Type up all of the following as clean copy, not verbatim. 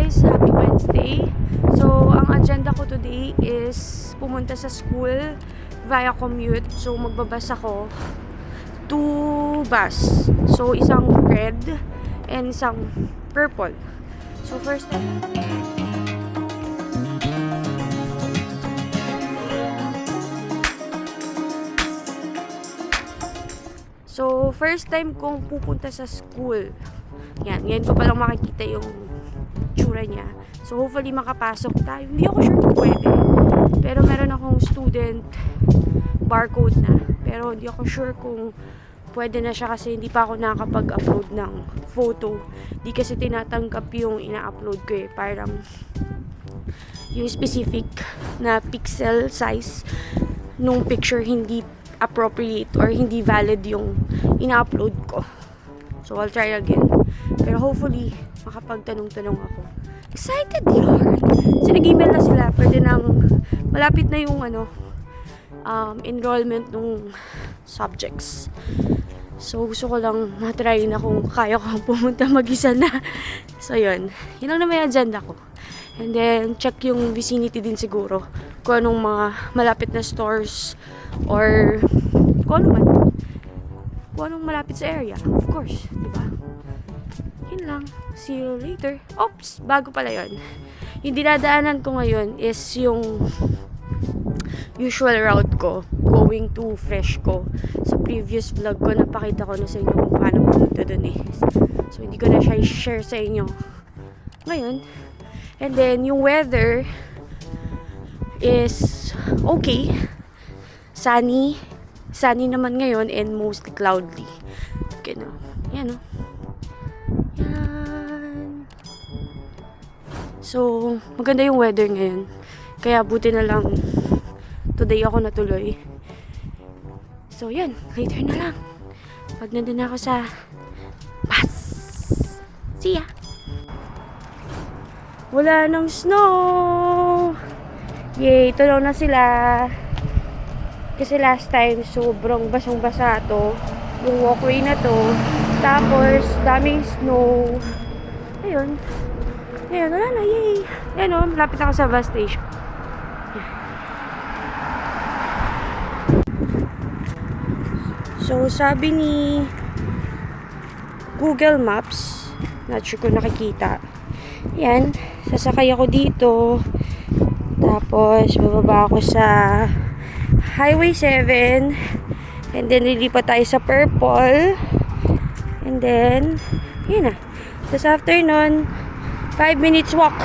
guys! Happy Wednesday! So, ang agenda ko today is pumunta sa school via commute. So, magbabas ako. 2 bus. So, isang red and isang purple. So, first time. So, first time kong pupunta sa school. Yan ko palang makikita yung tsura niya. So, hopefully makapasok tayo. Hindi ako sure kung pwede. Pero meron akong student barcode na. Pero hindi ako sure kung pwede na siya kasi hindi pa ako nakakapag-upload ng photo. Di kasi tinatanggap yung ina-upload ko eh. Parang yung specific na pixel size nung picture hindi appropriate or hindi valid yung ina-upload ko. So, I'll try again. Pero hopefully, makapagtanong-tanong ako. Excited yarn! So, nag-email na sila. Pwede nang, malapit na yung enrollment ng subjects. So, gusto ko lang matry na kung kaya ko pumunta mag-isa na. So, yun. Yun lang naman yung agenda ko. And then, check yung vicinity din siguro. Kung anong mga malapit na stores or kung ano man. Kung anong malapit sa area. Of course, diba? Yun lang. See you later. Oops! Bago pala yun. Yung dinadaanan ko ngayon is yung usual route ko going to Freshco. Sa previous vlog ko, napakita ko na sa inyo kung paano pumunta dun eh. So, hindi ko na siya i-share sa inyo ngayon. And then, yung weather is okay. Sunny. Sunny naman ngayon and mostly cloudy. Okay na. Yan o. Yan. So, maganda yung weather ngayon. Kaya buti na lang today ako natuloy. So, yan. Later na lang. Pag nandun ako sa bus. See ya! Wala nang snow! Yay! Tuloy na sila. Kasi last time, sobrang basang-basa to. Yung walkway na to. Tapos, daming snow. Ayun. Ayun, wala na. Yay! Ayun o, malapit ako sa bus station. So, sabi ni Google Maps, not sure kung nakikita. Yan, sasakay ako dito. Tapos, bababa ako sa Highway 7. And then, lilipat tayo sa Purple. And then, yun na. Tapos, after nun, 5 minutes walk.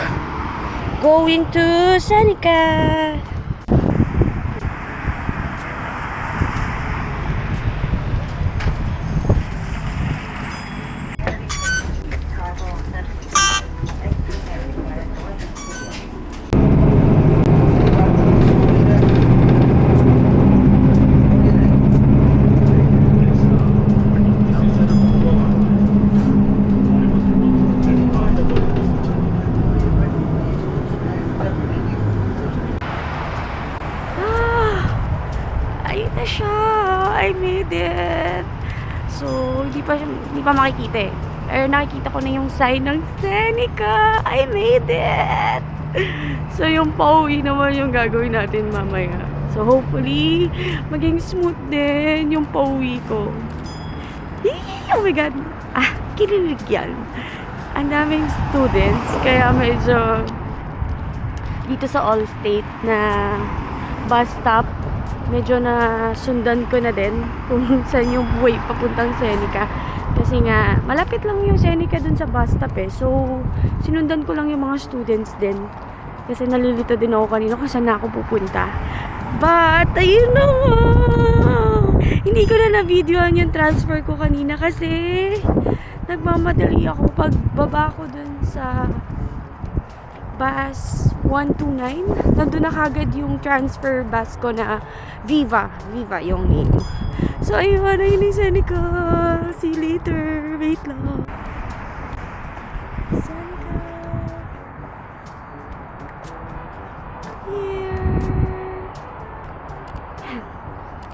Going to Seneca. I made it. So, hindi pa makikita eh. Pero nakikita ko na yung sign ng Seneca. I made it. So, yung pauwi naman yung gagawin natin mamaya. So, hopefully, maging smooth din yung pauwi ko. Oh my God. Kinilig yan. Ang daming students. Kaya medyo dito sa Allstate na bus stop, medyo na sundan ko na din kung saan yung way papuntang Seneca. Kasi nga, malapit lang yung Seneca dun sa bus stop eh. So, sinundan ko lang yung mga students din. Kasi nalilito din ako kanina kung saan na ako pupunta. But, ayun na nga. Hindi ko na na-videoan yung transfer ko kanina kasi nagmamadali ako pagbaba ko dun sa bus 129. Nandun na kagad yung transfer bus ko na Viva yung name. So, ayun, ayun yung Seneca. See you later. Wait lang. Seneca. Here.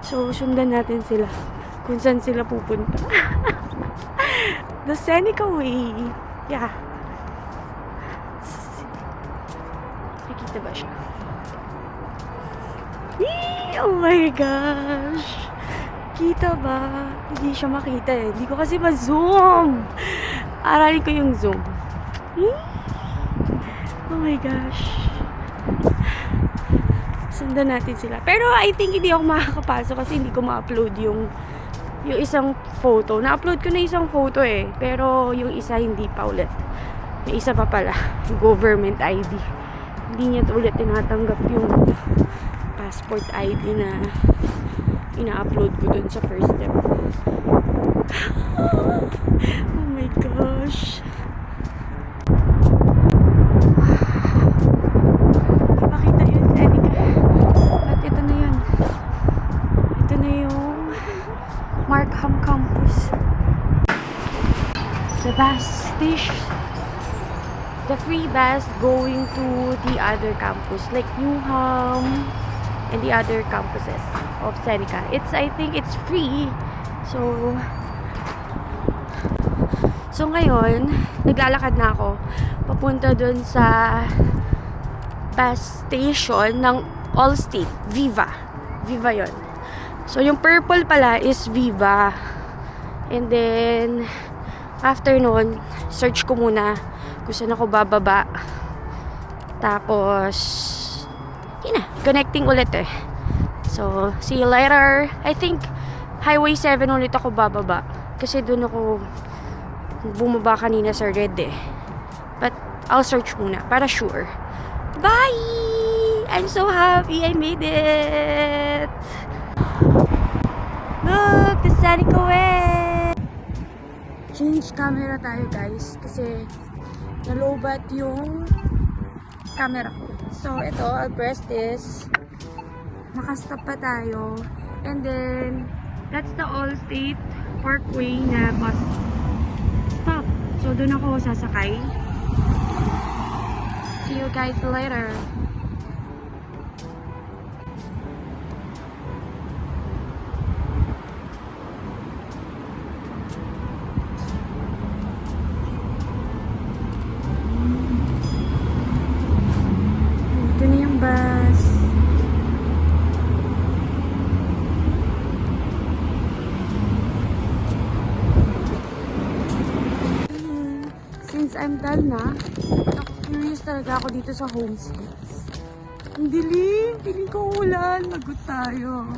So, sundan natin sila. Kung saan sila pupunta. The Seneca Way. Yeah. Diba siya? Oh my gosh! Kita ba? Hindi siya makita eh. Hindi ko kasi ma-zoom. Aralin ko yung zoom. Oh my gosh. Sundan natin sila. Pero I think hindi ako makakapasok kasi hindi ko ma-upload yung isang photo. Na-upload ko na isang photo eh. Pero yung isa hindi pa ulit. May isa pa pala. Government ID. Hindi niya ulit tinatanggap yung passport ID na ina-upload ko dun sa first step. Oh my gosh. Ipakita yun sa Seneca. At ito na yun. Ito na yung Markham Campus. The bus station. The free bus going to the other campus like Newham and the other campuses of Seneca. I think it's free. So ngayon, naglalakad na ako papunta dun sa bus station ng Allstate, Viva. Viva yon. So yung purple pala is Viva. And then after nun, search ko muna kung saan ako bababa. Tapos yun na, connecting ulit eh. So, see you later. I think Highway 7 ulit ako bababa. Kasi doon ako bumaba kanina sa red eh. But, I'll search muna para sure. Bye! I'm so happy I made it! Look! The Seneca way! Change camera tayo guys. Kasi, nalobat yung camera ko. So, ito, I'll press this. Nakastop pa tayo. And then, that's the Allstate Parkway na bus stop. So, doon ako sasakay. See you guys later. Ito na yung bus. Since I'm done na, curious talaga ako dito sa homesteads. Ang dilim! Piling ko ulan. Lagot tayo.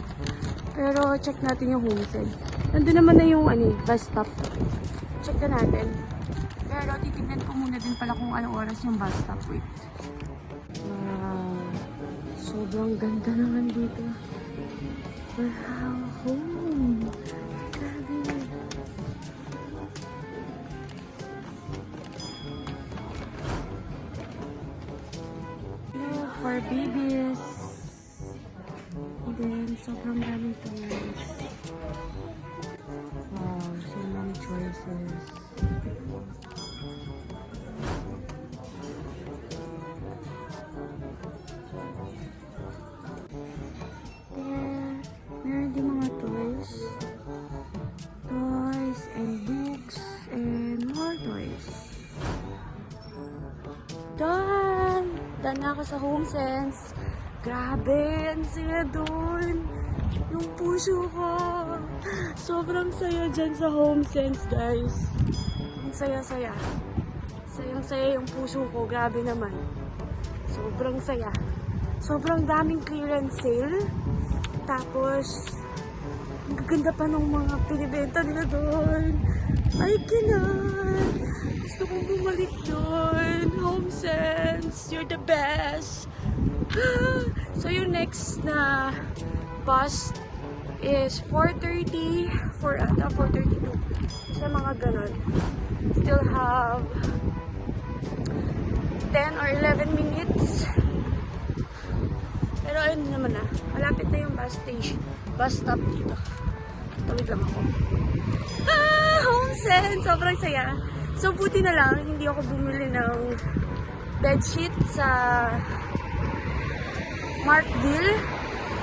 Pero check natin yung homestead. Nandun naman na yung bus stop. Check na natin. Pero titignan ko muna din pala kung anong oras yung bus stop. Wait. Wow. Sobrang ganda naman dito. Wow. Home. Grabe. For babies. And then, sobrang daming toys. Wow, so many choices. There, meron din mga toys. Toys and books and more toys. Done! Done na ako sa HomeSense. Grabe, ang saya dun. Yung puso ko. Sobrang saya dyan sa HomeSense, guys. Ang saya-saya. Sayang-saya yung puso ko. Grabe naman. Sobrang saya. Sobrang daming clearance sale. Tapos, ang gaganda pa ng mga pinibenta nila doon. I cannot. Gusto kong bumalik doon. HomeSense, you're the best. So yung next na bus is 4:30 4:32. Sa mga ganon. Still have 10 or 11 minutes. Pero ayun naman na. Malapit na yung bus station. Bus stop dito. Tawid lang ako. HomeSense! Sobrang saya. So buti na lang, hindi ako bumili ng bedsheet sa Markville.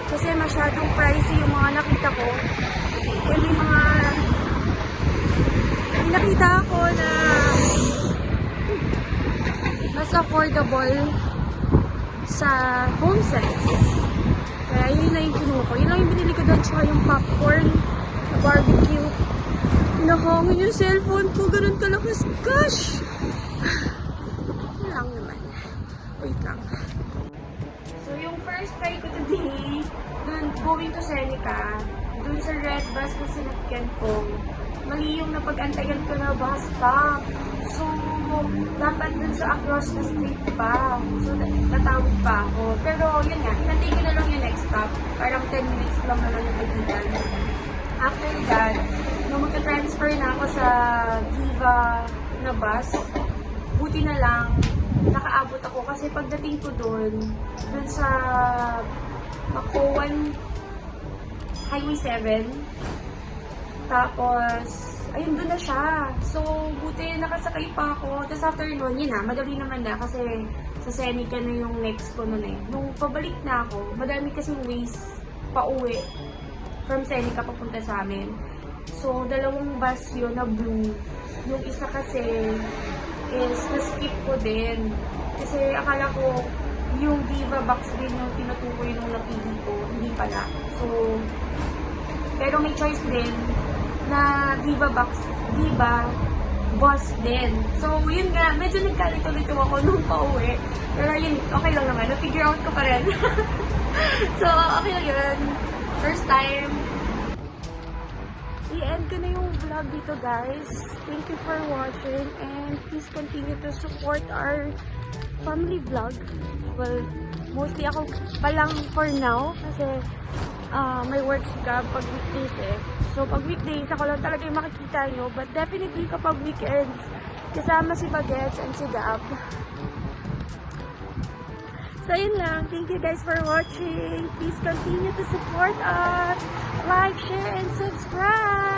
Kasi masyadong pricey yung mga nakita ko. May nakita ako na mas affordable sa HomeSense. Kaya yun na yung kinuha ko. Yun lang yung binili ko doon, tsaka yung popcorn na barbecue. Nakahangin yung cellphone ko, ganun kalakas. Gosh! Yun lang naman. Wait lang. So yung first try ko today, dun going to Seneca, dun sa red bus na sinakyan ko, mali yung napag-antayan ko na bus stop. So, dapat dun sa across the street pa. So, natawid pa ako. Pero, yun nga, hinantay ko na lang yung next stop. Parang 10 minutes lang na lang yung pagitan. After that, nung magka-transfer na ako sa Viva na bus, buti na lang, nakaabot ako. Kasi pagdating ko dun sa Macoan Highway 7, tapos, ayun, doon na siya. So, buti nakasakay pa ako. Tapos after nun, yun na, madali naman na kasi sa Seneca na yung next ko nun eh. Nung pabalik na ako, madami kasing ways pa uwi from Seneca papunta sa amin. So, dalawang bus yun na blue. Yung isa kasi is na-skip ko din. Kasi akala ko yung Viva box din yung tinutukoy nung napili ko. Hindi pala. So, pero may choice din na Viva bus din. So, yun nga, medyo nagkalito-lito ako nung pauwi. Pero yun, okay lang naman. Na-figure out ko pa rin. So, okay lang yun. First time. I-end ko na yung vlog dito, guys. Thank you for watching and please continue to support our family vlog. Well, mostly ako pa lang for now kasi may work si Gab pag weekdays eh. So, pag weekdays, ako lang talaga yung makikita nyo. But definitely kapag weekends, kasama si Bagets and si Gab. So, yun lang. Thank you guys for watching. Please continue to support us. Like, share, and subscribe.